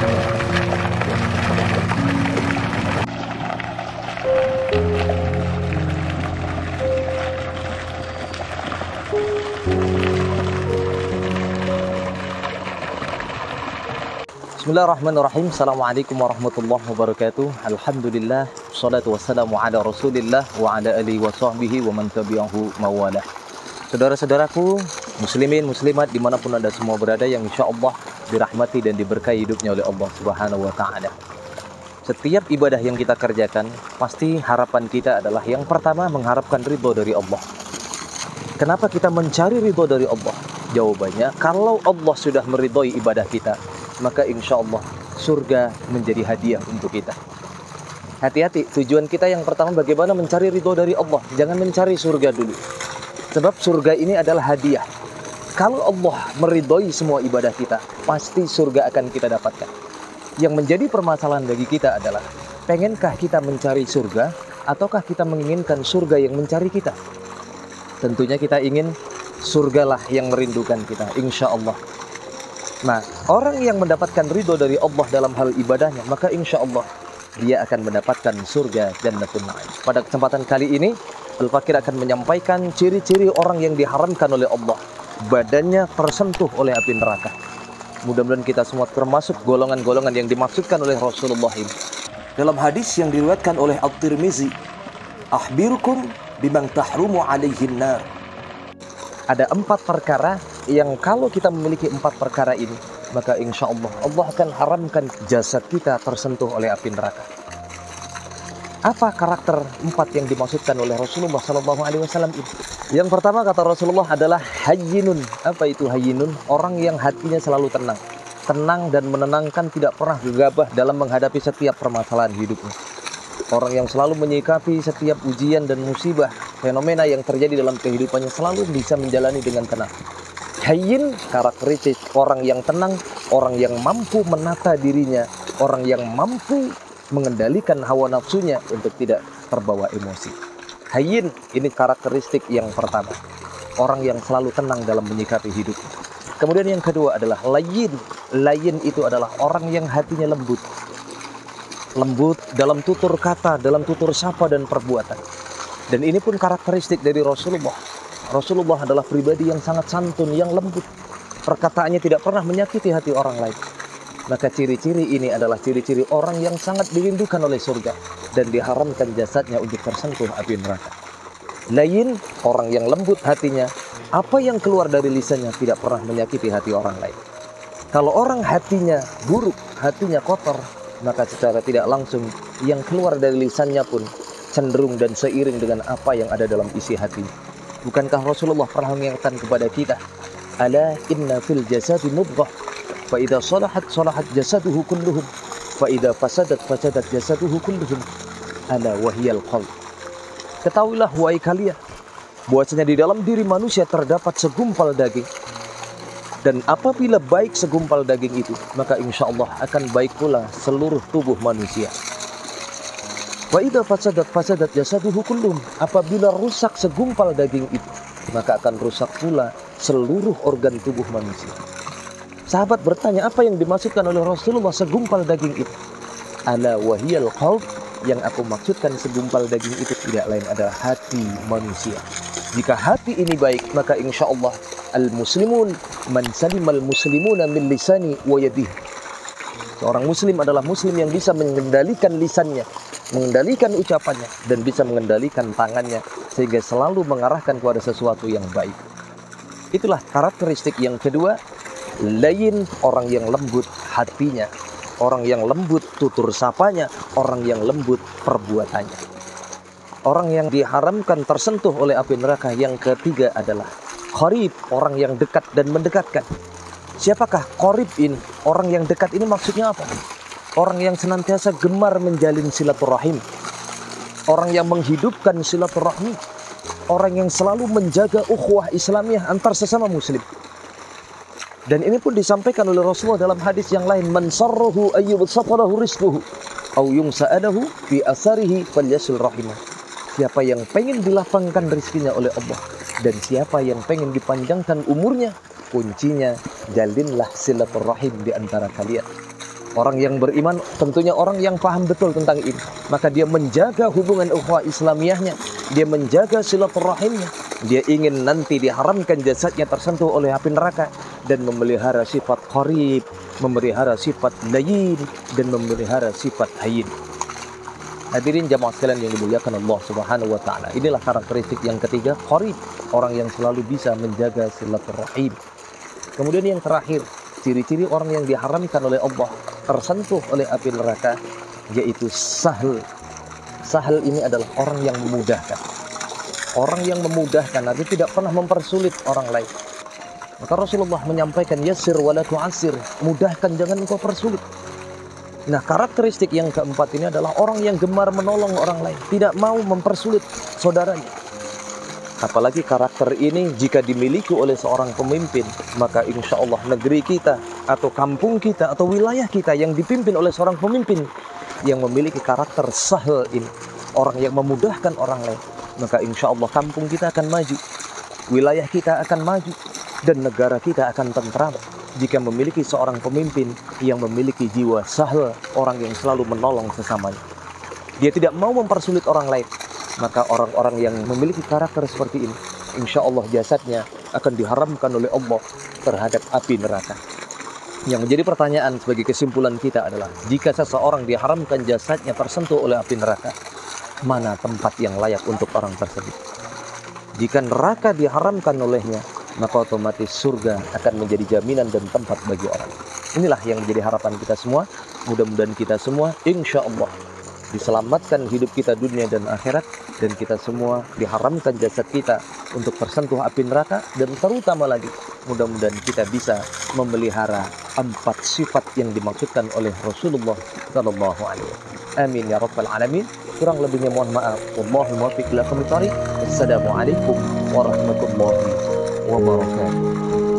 Bismillahirrahmanirrahim. Assalamualaikum warahmatullahi wabarakatuh. Alhamdulillah, salatu wassalamu ala rasulillah wa ala alihi wa sahbihi wa man tabi'ahu mawalah. Saudara-saudaraku, muslimin, muslimat dimanapun anda semua berada, yang insya Allah dirahmati dan diberkahi hidupnya oleh Allah Subhanahu wa ta'ala. Setiap ibadah yang kita kerjakan, pasti harapan kita adalah yang pertama mengharapkan ridho dari Allah. Kenapa kita mencari ridho dari Allah? Jawabannya, kalau Allah sudah meridhoi ibadah kita, maka insya Allah surga menjadi hadiah untuk kita. Hati-hati, tujuan kita yang pertama bagaimana mencari ridho dari Allah. Jangan mencari surga dulu. Sebab surga ini adalah hadiah. Kalau Allah meridhoi semua ibadah kita, pasti surga akan kita dapatkan. Yang menjadi permasalahan bagi kita adalah, pengenkah kita mencari surga, ataukah kita menginginkan surga yang mencari kita? Tentunya kita ingin surgalah yang merindukan kita, insya Allah. Nah, orang yang mendapatkan ridho dari Allah dalam hal ibadahnya, maka insya Allah dia akan mendapatkan surga Jannatul Na'im. Pada kesempatan kali ini, Al-Fakir akan menyampaikan ciri-ciri orang yang diharamkan oleh Allah, badannya tersentuh oleh api neraka. Mudah-mudahan kita semua termasuk golongan-golongan yang dimaksudkan oleh Rasulullah ini. Dalam hadis yang diriwayatkan oleh At-Tirmizi, akhbirukum bimang tahrumu alaihin nar. Ada 4 perkara yang kalau kita memiliki 4 perkara ini, maka insya Allah Allah akan haramkan jasad kita tersentuh oleh api neraka. Apa karakter 4 yang dimaksudkan oleh Rasulullah SAW itu? Yang pertama kata Rasulullah adalah hayyinun. Apa itu hayyinun? Orang yang hatinya selalu tenang. Tenang dan menenangkan, tidak pernah gegabah dalam menghadapi setiap permasalahan hidupnya. Orang yang selalu menyikapi setiap ujian dan musibah, fenomena yang terjadi dalam kehidupannya, selalu bisa menjalani dengan tenang. Hayyin, karakteristik orang yang tenang, orang yang mampu menata dirinya, orang yang mampu mengendalikan hawa nafsunya untuk tidak terbawa emosi. Hayyin, ini karakteristik yang pertama. Orang yang selalu tenang dalam menyikapi hidup. Kemudian yang kedua adalah layyin. Layyin itu adalah orang yang hatinya lembut. Lembut dalam tutur kata, dalam tutur sapa dan perbuatan. Dan ini pun karakteristik dari Rasulullah. Rasulullah adalah pribadi yang sangat santun, yang lembut. Perkataannya tidak pernah menyakiti hati orang lain. Maka ciri-ciri ini adalah ciri-ciri orang yang sangat dirindukan oleh surga dan diharamkan jasadnya untuk tersentuh api neraka. Lain, orang yang lembut hatinya, apa yang keluar dari lisannya tidak pernah menyakiti hati orang lain. Kalau orang hatinya buruk, hatinya kotor, maka secara tidak langsung yang keluar dari lisannya pun cenderung dan seiring dengan apa yang ada dalam isi hati. Bukankah Rasulullah pernah mengingatkan kepada kita, ala inna fil jasadi mudghah, fa idza salahat salahat jasaduhu kulluhum, fa idza fasadat fasadat jasaduhu kulluhum, ala wahyal qalb. Ketahuilah wahai kalian, bahwasanya di dalam diri manusia terdapat segumpal daging. Dan apabila baik segumpal daging itu, maka insya Allah akan baik pula seluruh tubuh manusia. Wa idza fasadat jasaduhu kullum. Apabila rusak segumpal daging itu, maka akan rusak pula seluruh organ tubuh manusia. Sahabat bertanya, apa yang dimaksudkan oleh Rasulullah segumpal daging itu? Ala wahiyal qalb. Yang aku maksudkan segumpal daging itu tidak lain adalah hati manusia. Jika hati ini baik, maka insya Allah al-muslimun man salimal muslimuna min lisani wa yadihi. Seorang muslim adalah muslim yang bisa mengendalikan lisannya, mengendalikan ucapannya, dan bisa mengendalikan tangannya, sehingga selalu mengarahkan kepada sesuatu yang baik. Itulah karakteristik yang kedua. Lain, orang yang lembut hatinya, orang yang lembut tutur sapanya, orang yang lembut perbuatannya. Orang yang diharamkan tersentuh oleh api neraka yang ketiga adalah qarib, orang yang dekat dan mendekatkan. Siapakah qarib ini? Orang yang dekat ini maksudnya apa? Orang yang senantiasa gemar menjalin silaturahim, orang yang menghidupkan silaturahmi, orang yang selalu menjaga ukhuwah Islamiyah antar sesama muslim. Dan ini pun disampaikan oleh Rasulullah dalam hadis yang lain, man sarrahu ayyubsatalahu rizquhu aw yumsa'adahu fi asarihi falyasil rahimah. Siapa yang pengen dilapangkan rezekinya oleh Allah dan siapa yang pengen dipanjangkan umurnya, kuncinya jalinlah silaturahim di antara kalian. Orang yang beriman tentunya orang yang paham betul tentang ini. Maka dia menjaga hubungan ukhuwah Islamiyahnya, dia menjaga silaturahimnya. Dia ingin nanti diharamkan jasadnya tersentuh oleh api neraka, dan memelihara sifat qarib, memelihara sifat layyin, dan memelihara sifat hayyin. Hadirin jamaah sekalian yang dimuliakan Allah Subhanahu wa taala. Inilah karakteristik yang ketiga, qarib, orang yang selalu bisa menjaga silaturahim. Kemudian yang terakhir, ciri-ciri orang yang diharamkan oleh Allah tersentuh oleh api neraka, yaitu sahal. Sahal ini adalah orang yang memudahkan. Orang yang memudahkan, artinya tidak pernah mempersulit orang lain. Maka Rasulullah menyampaikan, yassir wala tu'assir, mudahkan, jangan engkau persulit. Nah, karakteristik yang keempat ini adalah orang yang gemar menolong orang lain, tidak mau mempersulit saudaranya. Apalagi karakter ini jika dimiliki oleh seorang pemimpin, maka insya Allah negeri kita atau kampung kita atau wilayah kita yang dipimpin oleh seorang pemimpin yang memiliki karakter sahal ini, orang yang memudahkan orang lain, maka insya Allah kampung kita akan maju, wilayah kita akan maju, dan negara kita akan tentram jika memiliki seorang pemimpin yang memiliki jiwa sahal, orang yang selalu menolong sesamanya. Dia tidak mau mempersulit orang lain. Maka orang-orang yang memiliki karakter seperti ini, insya Allah jasadnya akan diharamkan oleh Allah terhadap api neraka. Yang menjadi pertanyaan sebagai kesimpulan kita adalah, jika seseorang diharamkan jasadnya tersentuh oleh api neraka, mana tempat yang layak untuk orang tersebut? Jika neraka diharamkan olehnya, maka otomatis surga akan menjadi jaminan dan tempat bagi orang. Inilah yang menjadi harapan kita semua. Mudah-mudahan kita semua insya Allah diselamatkan hidup kita dunia dan akhirat, dan kita semua diharamkan jasad kita untuk tersentuh api neraka, dan terutama lagi mudah-mudahan kita bisa memelihara 4 sifat yang dimaksudkan oleh Rasulullah sallallahu alaihi wasallam. Amin ya rabbal alamin. Kurang lebihnya mohon maaf. Wallahul muwaffiq ila aqwamit thoriq. Wassalamualaikum warahmatullahi wabarakatuh.